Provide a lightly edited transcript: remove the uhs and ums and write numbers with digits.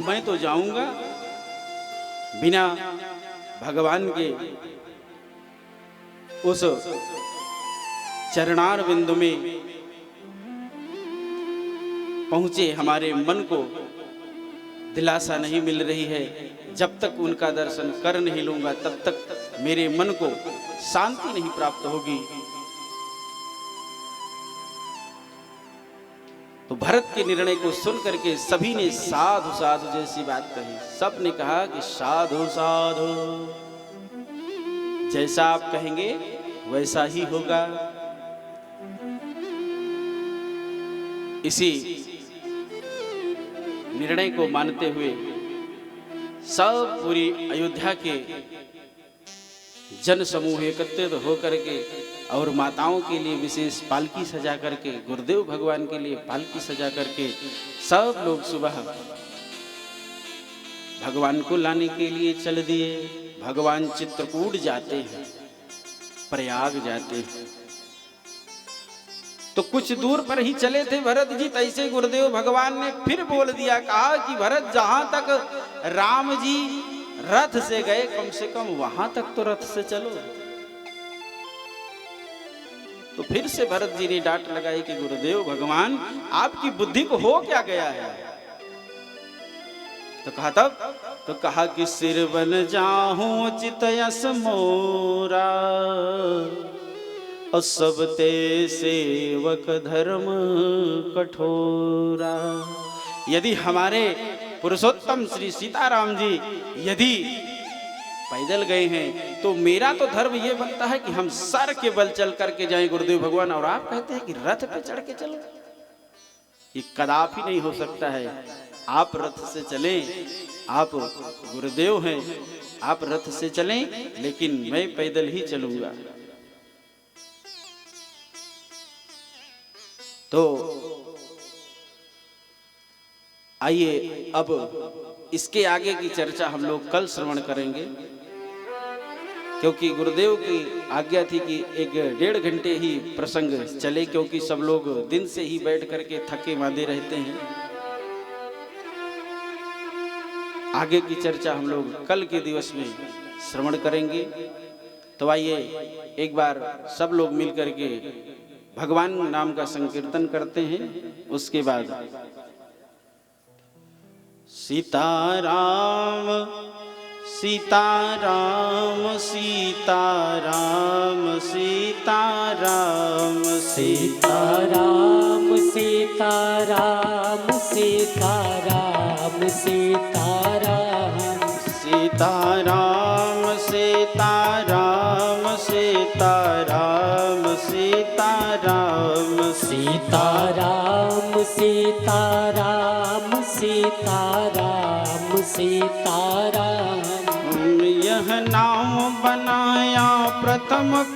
मैं तो जाऊंगा बिना भगवान के उस चरणार बिंदु में पहुंचे हमारे मन को दिलासा नहीं मिल रही है। जब तक उनका दर्शन कर नहीं लूंगा तब तक मेरे मन को शांति नहीं प्राप्त होगी। तो भरत के निर्णय को सुन करके सभी ने साधु साधु जैसी बात कही। सब ने कहा कि साधु साधु, जैसा आप कहेंगे वैसा ही होगा। इसी निर्णय को मानते हुए सब पूरी अयोध्या के जन समूह एकत्रित होकर के और माताओं के लिए विशेष पालकी सजा करके, गुरुदेव भगवान के लिए पालकी सजा करके सब लोग सुबह भगवान को लाने के लिए चल दिए। भगवान चित्रकूट जाते हैं, प्रयाग जाते हैं। तो कुछ दूर पर ही चले थे भरत जी, तैसे गुरुदेव भगवान ने फिर बोल दिया, कहा कि भरत जहां तक राम जी रथ से गए कम से कम वहां तक तो रथ से चलो। तो फिर से भरत जी ने डांट लगाई कि गुरुदेव भगवान आपकी बुद्धि को हो क्या गया है। तो कहा तब तो कहा कि सिर बन जाहूं चित यस मोरा और सब ते सेवक धर्म कठोरा। यदि हमारे पुरुषोत्तम श्री सीताराम जी यदि पैदल गए हैं तो मेरा तो धर्म ये बनता है कि हम सर के बल चल करके जाएं गुरुदेव भगवान, और आप कहते हैं कि रथ पे चढ़ के चलो। ये कदापि नहीं हो सकता है। आप रथ से चलें, आप गुरुदेव हैं, आप रथ से चलें, लेकिन मैं पैदल ही चलूंगा। तो आइए अब इसके आगे की चर्चा हम लोग कल श्रवण करेंगे, क्योंकि गुरुदेव की आज्ञा थी कि 1-1.5 घंटे ही प्रसंग चले, क्योंकि सब लोग दिन से ही बैठ करके थके मांदे रहते हैं। आगे की चर्चा हम लोग कल के दिवस में श्रवण करेंगे। तो आइए एक बार सब लोग मिल करके भगवान नाम का संकीर्तन करते हैं। उसके बाद सीताराम सीताराम सीताराम सीताराम सीताराम सीताराम सीताराम सीताराम सीताराम सीताराम सीताराम सीताराम सीताराम सीताराम सीताराम सीताराम। यह नाम बनाया प्रथम